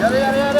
เ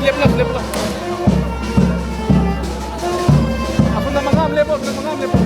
slip lang, slip lang. Ako na mga amle po, na mga amle po.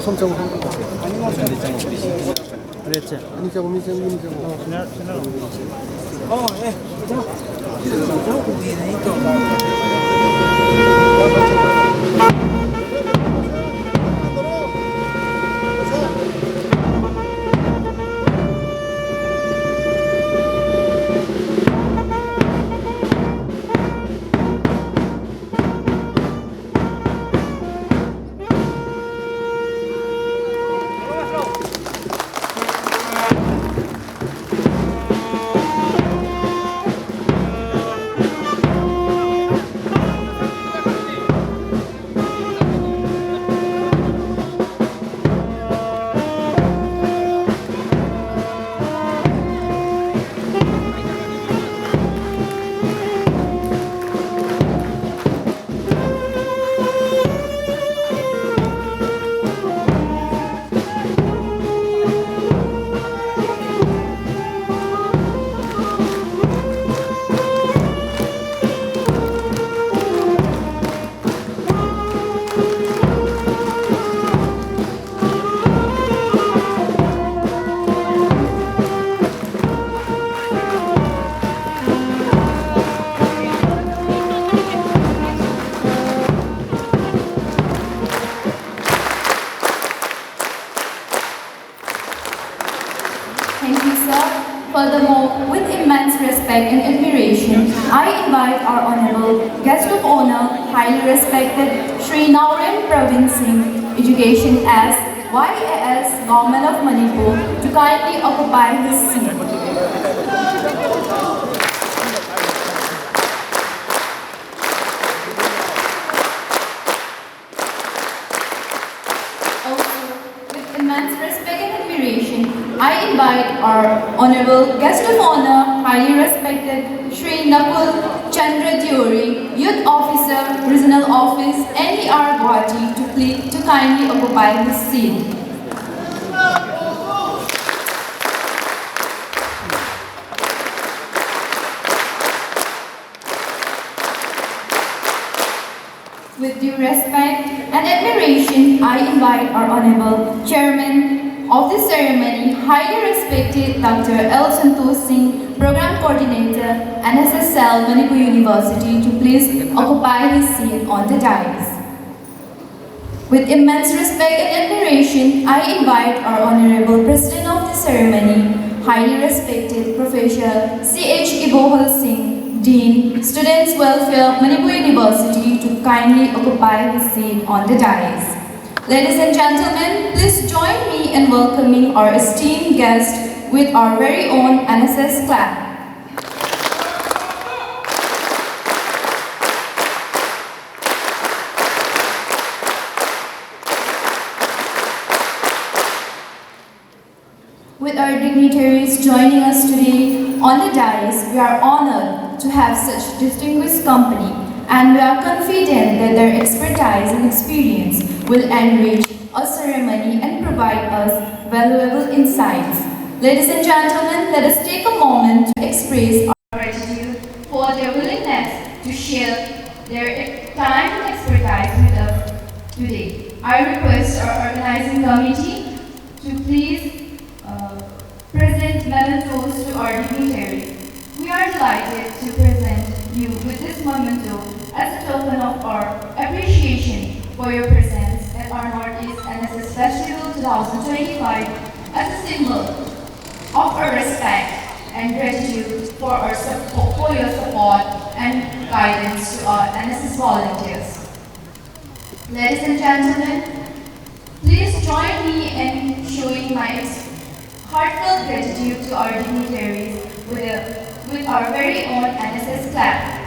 손자국 한것 같아. 그랬지. 민자고. 예. Thank you, sir. Furthermore, with immense respect and admiration, I invite our Honorable Guest of Honor, highly respected Shri Nauren Praveen Singh, Education as YAS Government of Manipur, to kindly occupy his seat. With immense respect and admiration, I invite our Honorable Guest of Honor, highly respected Shri Nakul Chandra Diori, Youth Officer, Regional Office, NER Guwahati, to kindly occupy his seat. With due respect and admiration, I invite our Honorable Chairman of the ceremony, highly respected Dr. L. Santosh Singh, Program Coordinator, NSS Cell, Manipur University, to please occupy his seat on the dais. With immense respect and admiration, I invite our Honorable President of the ceremony, highly respected Professor C.H. Ibohal Singh, Dean, Students' Welfare, Manipur University, to kindly occupy his seat on the dais. Ladies and gentlemen, please join me in welcoming our esteemed guest with our very own NSS clap. With our dignitaries joining us today on the dais, we are honored to have such distinguished company, and we are confident that their expertise and experience will enrich our ceremony and provide us valuable insights. Ladies and gentlemen, let us take a moment to express our gratitude for their willingness to share their time and expertise I request our organizing committee to please present mementos to our dignitaries. We are delighted to present you with this memento as a token of our appreciation for your presence at our Northeast NSS Festival 2025 as a symbol of our respect and gratitude for your support and guidance to our NSS volunteers. Ladies and gentlemen, please join me in showing my heartfelt gratitude to our dignitaries with our very own NSS clap.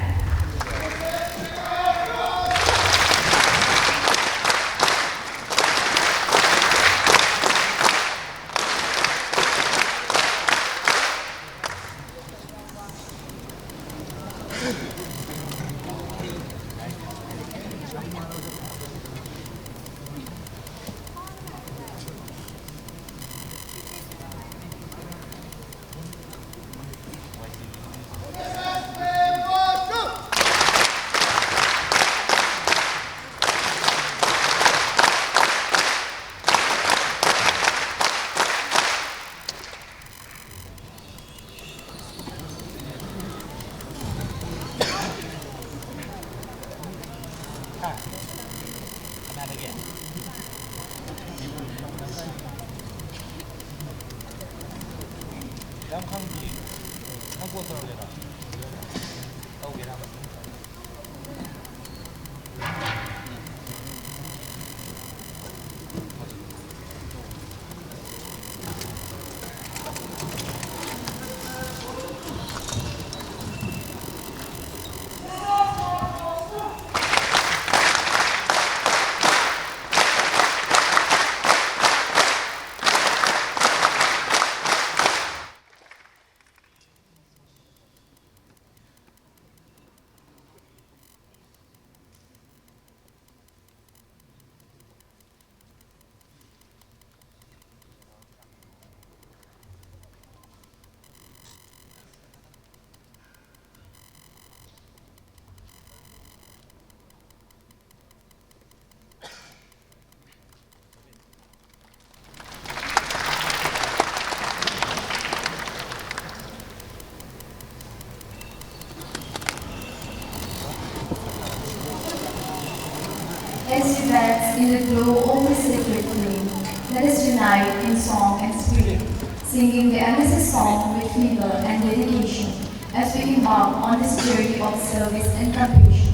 As we dance in the glow of the sacred flame, let us unite in song and spirit, singing the NSS song with vigor and dedication as we embark on this journey of service and compassion.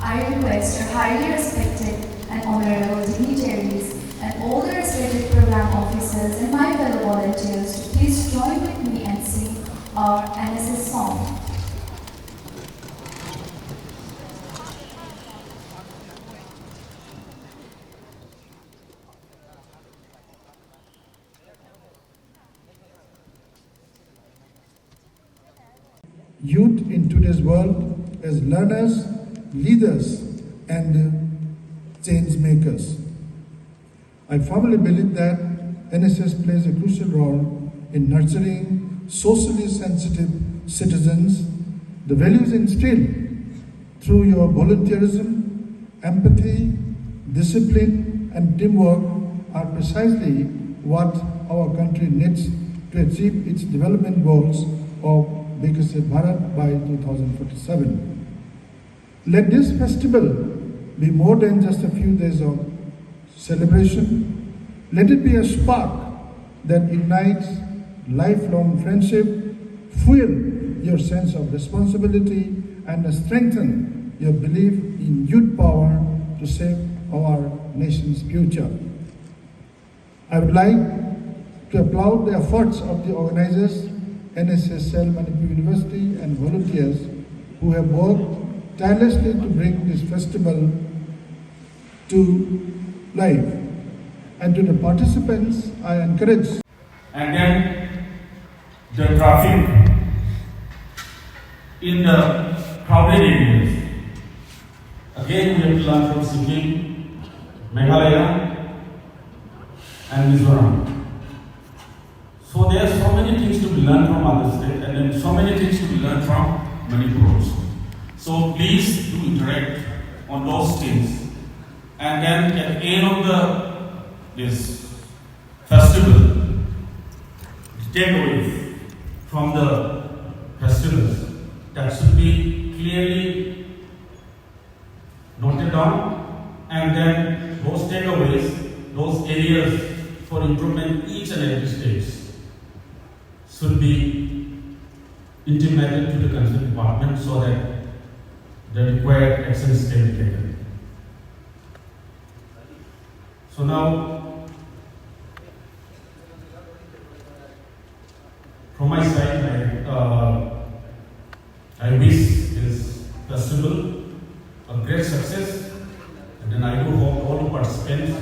I request our highly respected and honorable dignitaries and all the respected program officers and my fellow volunteers to please join with me and sing our NSS song. Youth in today's world as learners, leaders, and change makers. I firmly believe that NSS plays a crucial role in nurturing socially sensitive citizens. The values instilled through your volunteerism, empathy, discipline, and teamwork are precisely what our country needs to achieve its development goals of Viksit Bharat by 2047. Let this festival be more than just a few days of celebration. Let it be a spark that ignites lifelong friendship, fuel your sense of responsibility, and strengthen your belief in youth power to shape our nation's future. I would like to applaud the efforts of the organizers, NSS Cell Manipur University, and volunteers who have worked tirelessly to bring this festival to life. And to the participants, I encourage. And then the traffic in the crowded areas. Again, we have to learn from Sikkim, Meghalaya, and Mizoram. So there are so many things to be learned from other states, and then so many things to be learned from Manipur also. So please do interact on those things. And then at the end of this festival, the takeaways from the festivals that should be clearly noted down, and then those takeaways, those areas for improvement in each and every stage should be intimated to the concerned department so that the required actions can be taken. So now, from my side, I wish this festival a great success, and then I do hope all the participants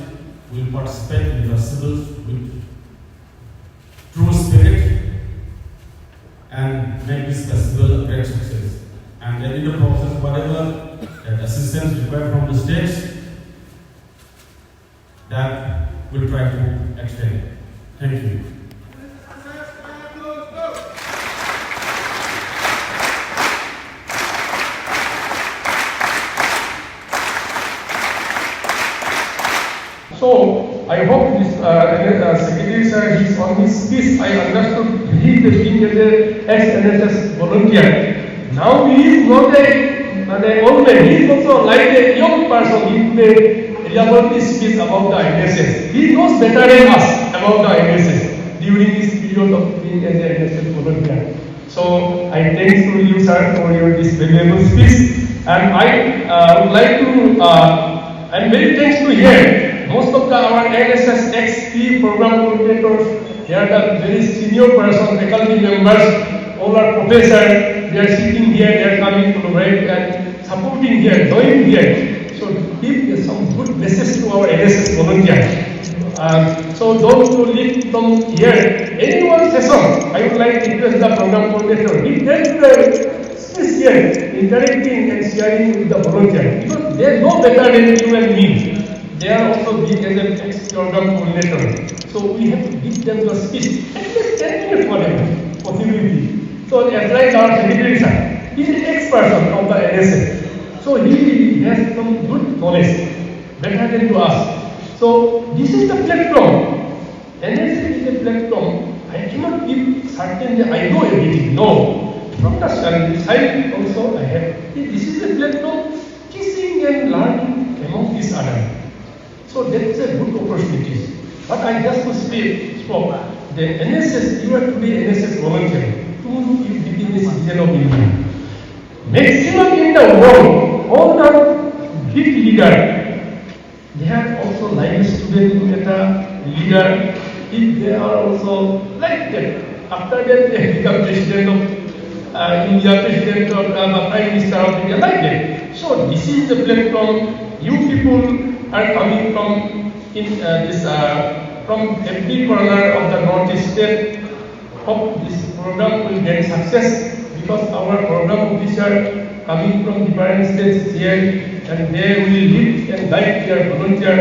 will participate in the festivals with true spirit and make this festival a great success. And then in the process, whatever that assistance required from the state, that we'll try to extend. Thank you. So I hope this Secretary Sir, he's on his speech, I understood he is being an ex-NSS volunteer. Now he is not an old man, he is also like a young person. He made elaborate speech about the NSS. He knows better than us about the NSS during this period of being as an NSS volunteer. So I thanks to you, sir, for your this valuable speech. And I would like to, I'm very thanks to hear most of our NSS XP program coordinators, they are the very senior person, faculty members, all our professors, they are sitting here, they are coming to collaborate and supporting here, joining here. So give some good message to our NSS volunteers. So those who leave from here, any one session, I would like to request the program coordinator, give them the space here, interacting and sharing with the volunteers. Because they know better than you and me. They are also big as an ex-program coordinator. So we have to give them the speech. At least 10 minutes for them, possibility. So as like our secretary sir, he is an ex-person of the NSS. So he has some good knowledge, better than to us. So this is the platform. NSS is a platform. I cannot give certain that I know everything. No. From the side also I have. This is a platform, teaching and learning among each other. So that's a good opportunity. But I just to spoke, the NSS, you are to be NSS volunteer. Soon you become a citizen of India. Maximum in the world, all the big leaders, they have also like student leader. If they are also like that, after that they become president of India, president of Prime Minister of India, like that. So this is the platform. You people are coming from from every corner of the Northeast state. Hope this program will get success because our program officer coming from different states here, and they will lead and guide their volunteer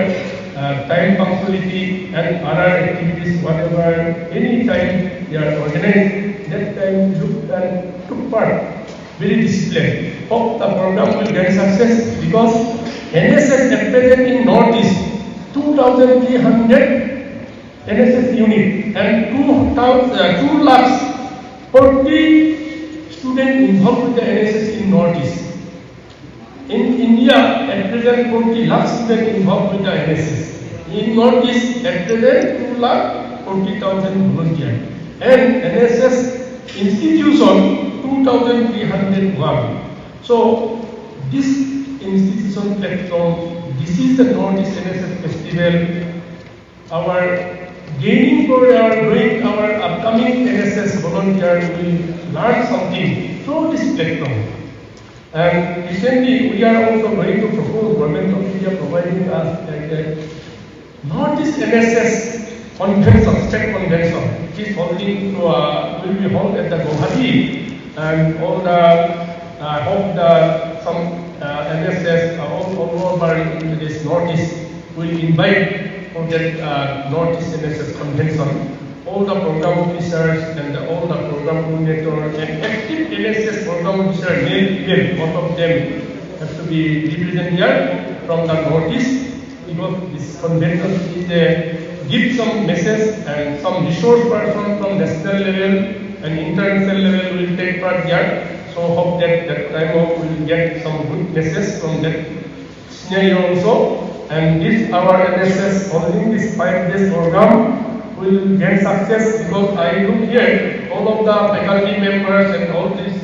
time punctuality and other activities, whatever, any time they are organized, that time look and took part, very disciplined. Hope the program will get success because NSS at present in Northeast, 2,300 NSS unit and 2 lakhs 40 students involved with the NSS in Northeast. In India, at present 40 lakh students involved with the NSS. In Northeast, at present 2 lakh 40,000 volunteers. And NSS institution 2,301. So this institution platform, this is the Northeast NSS Festival. Our gaining for our upcoming NSS volunteers will learn something through this platform. And recently we are also going to propose Government of India providing us like a Northeast NSS convention, state convention, which is holding to will be held at the Guwahati, and all the hope the some NSS all over in this Northeast will invite for that Northeast NSS convention. All the program officers and all the program coordinators and active NSS program officers, male, female, both of them have to be represented here from the Northeast. because this convention is give some message and some resource person from national level and international level will take part there. So hope that time we will get some good message from that scenario also. And this our NSS holding this 5 days program will get success because I look here all of the faculty members and all these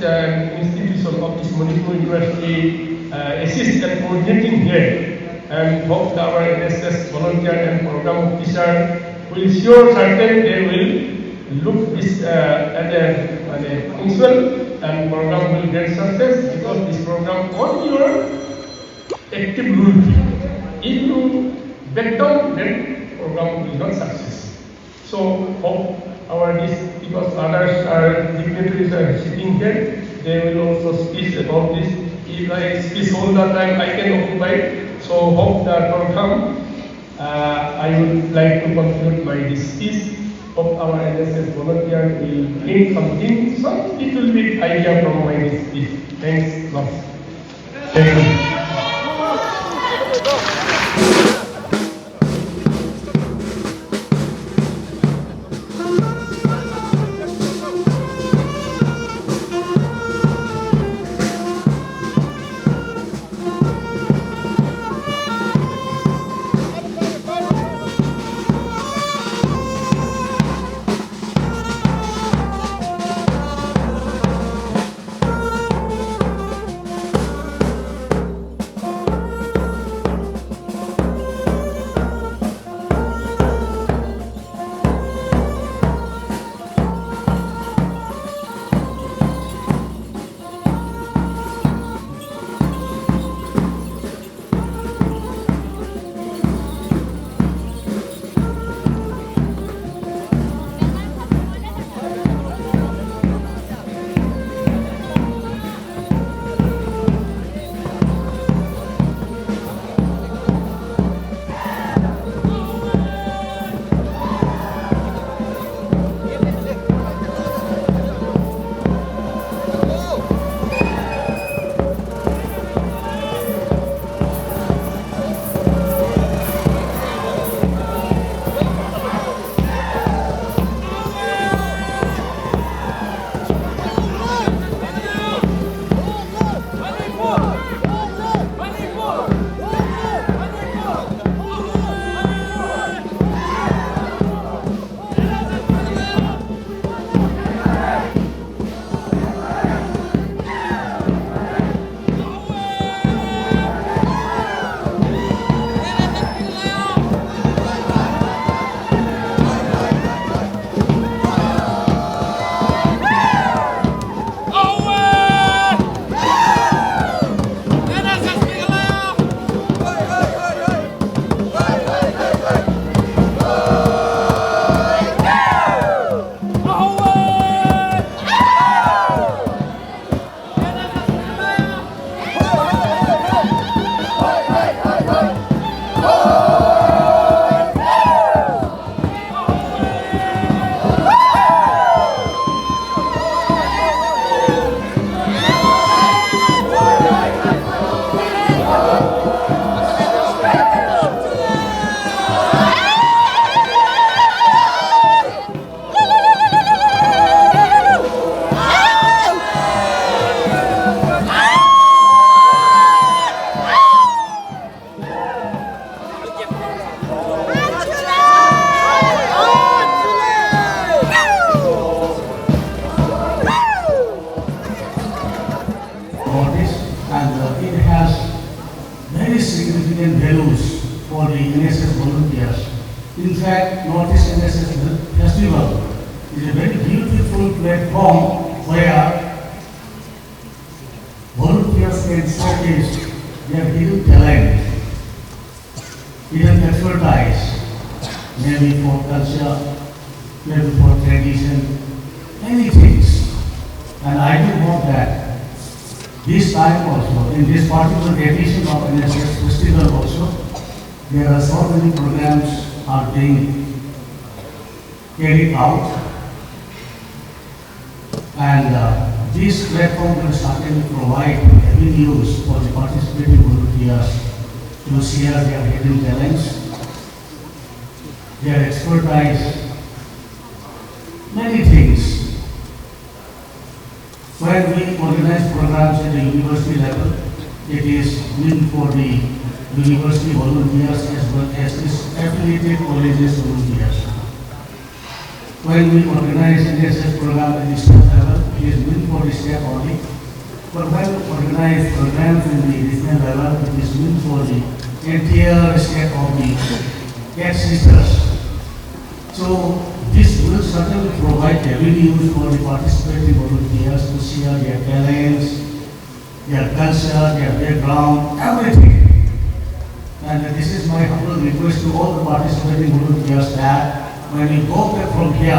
institutions of this Manipur University assist and coordinating here. And hope that our NSS volunteer and program officer will sure certain they will look this at a functional and program will get success because this program on your active rule. If you back down, then program will not success. So hope our this because others are dignitaries are sitting here, they will also speak about this. If I speak all the time, I can occupy. So hope that program, I would like to conclude my this speech. Hope our NSS volunteer will gain something, some little bit idea from my speech. Thanks a lot. Thank you. In fact, Northeast NSS Festival is a very beautiful platform where volunteers can showcase their hidden talent, hidden expertise, maybe for culture, maybe for tradition, many things. And I do hope that this time also, in this particular edition of NSS Festival also, there are so many programs are being carried out, and this platform will certainly provide avenues for the participating volunteers to share their hidden talents, their expertise, many things. When we organize programs at the university level, it is meant for the university volunteers as well as its affiliated colleges volunteers. When we organize an NSS program at the state level, it is meant for the state only. But when we organize programs in the regional level, it is meant for the entire state of the cat sisters. So this will certainly provide avenues for the participating volunteers to share their talents, their culture, their background, everything. And this is my humble request to all the participating volunteers that when you go back from here,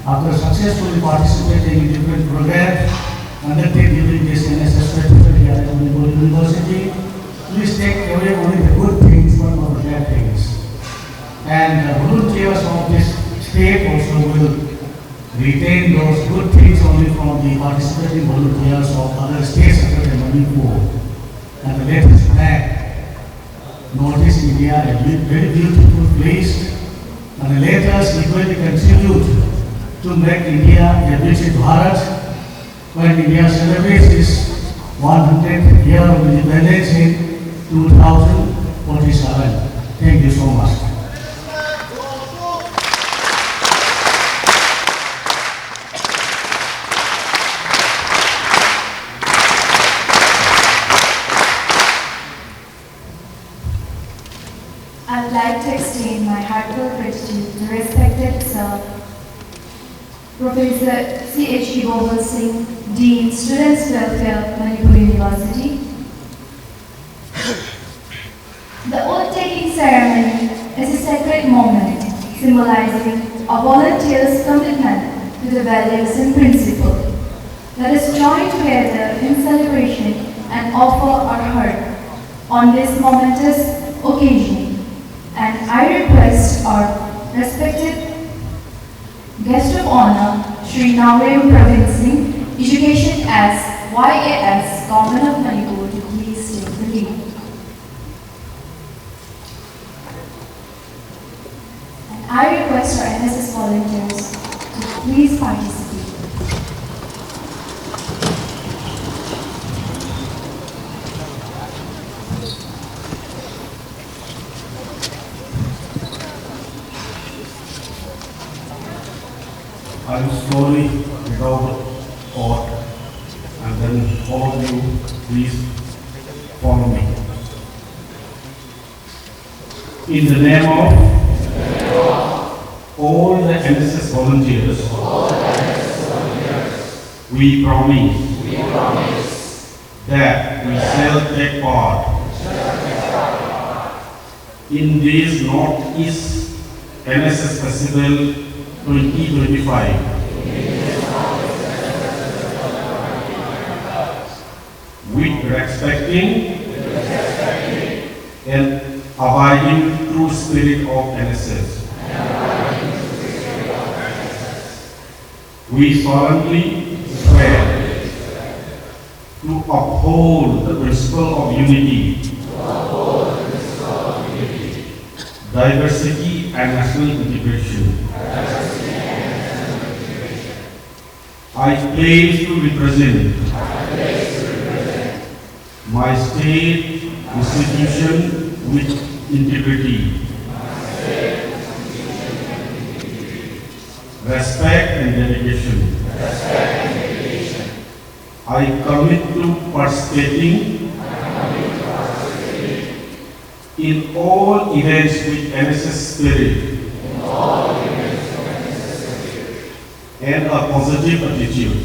after successfully participating in different programs conducted during this NSS festival here at Manipur University, please take away only the good things, but not the bad things. And volunteers of this state also will retain those good things only from the participating volunteers of other states other than Manipur. And the latest flag, Northeast India, a very beautiful place, and let us equally contribute to make India a Viksit Bharat when India celebrates its 100th year of independence in 2047. Thank you so much. I would like to extend my heartfelt gratitude to respected Sir Professor C.H. Gobal Singh, Dean, Students' Welfare, Manipur University. The oath-taking ceremony is a sacred moment symbolizing a volunteer's commitment to the values and principles. Let us join together in celebration and offer our heart on this momentous occasion. And I request our respected guest of honor, Shri Naurem Praveen Singh, Education as YAS, Government of Manipur, to please take the lead. And I request our NSS volunteers to please participate. I will slowly get out the court and then all of you please follow me. In the name of all the NSS volunteers, we promise that we shall take part in this Northeast NSS Festival 2025 with respecting and abiding true spirit of NSS. We solemnly swear to uphold the principle of unity, diversity and national integration. I pledge to represent my state institution with integrity, respect and dedication. I commit to participating in all events with NSS spirit and a positive attitude,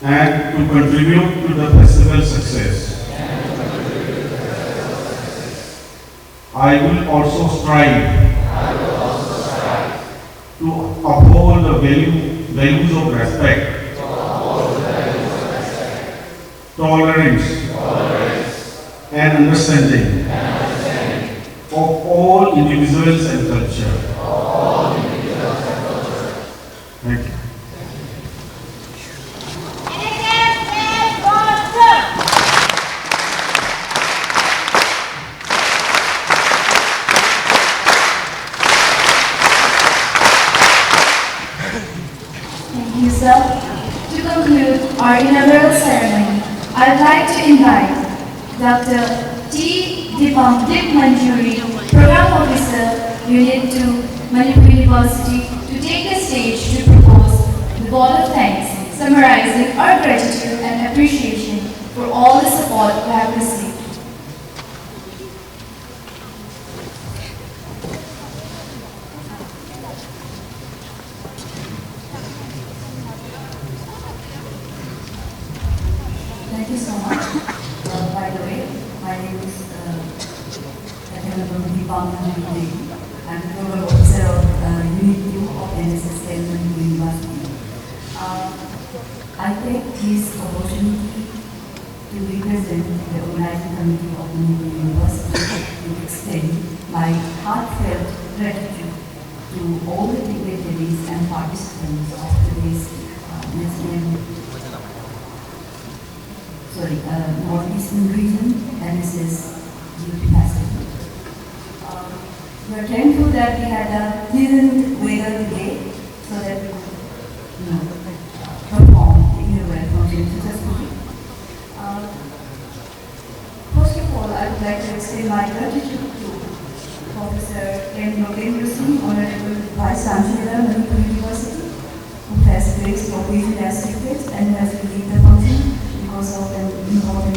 and to contribute to the festival success. I will also strive to uphold the values of respect, tolerance, and understanding of all individuals and culture. Thank you. our inaugural ceremony, I'd like to invite Dr. Dip Manjuri, Program Officer, Unit 2, Manipur University, to take the stage to propose the vote of thanks, summarizing our gratitude and appreciation for all the support we have received. Thank you so much. By the way, my name is I'm the Program Officer of Unit 2 of NSS Manipur University. I take this opportunity to represent the organizing committee of Manipur University to extend my heartfelt gratitude to all the dignitaries and participants of today's Northeastern Region NSS Youth Festival. We are thankful that we had a pleasant weather today so that we could perform the inaugural function successfully. First of all, I would like to extend my gratitude to Professor N. Singh, Honorable Vice Chancellor, Manipur University, who has graced the occasion as secret and has relieved the function because of an important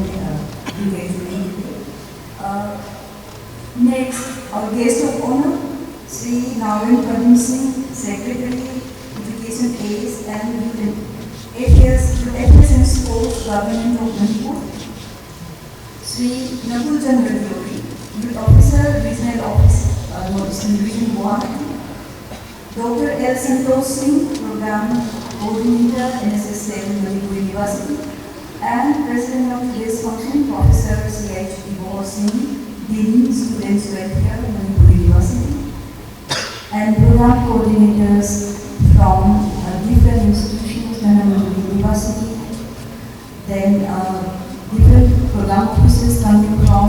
engagement. Next, our guest of honor, Sri Navin Pradeep Singh, Secretary, Education Aids and Affairs and Sports Government of Manipur. Sri Nakul Chandra Yogi, Youth Officer, Regional Office, Northeastern Region, Guwahati. Dr. L. Santosh Singh, Program Coordinator, NSS Manipur University. And President of today's function, Professor C.H. Ibor Singh, Dean, Students Welfare, Manipur University, and program coordinators from different institutions, Manipur University, then different program officers coming from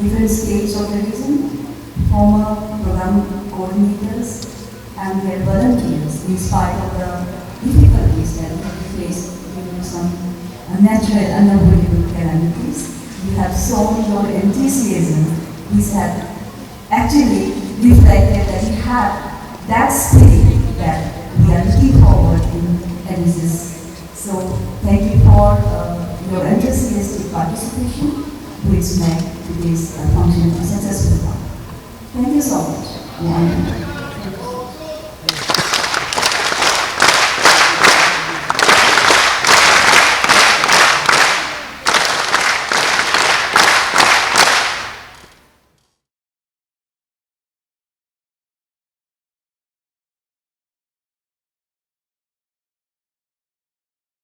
different states of the region, former program coordinators, and their volunteers, in spite of the difficulties that we face due to some natural and unavoidable calamities. You have shown your enthusiasm, which have actually reflected that you have that spirit that we are looking forward in NSS. So thank you for your enthusiastic participation, which made today's function a successful one. Thank you so much.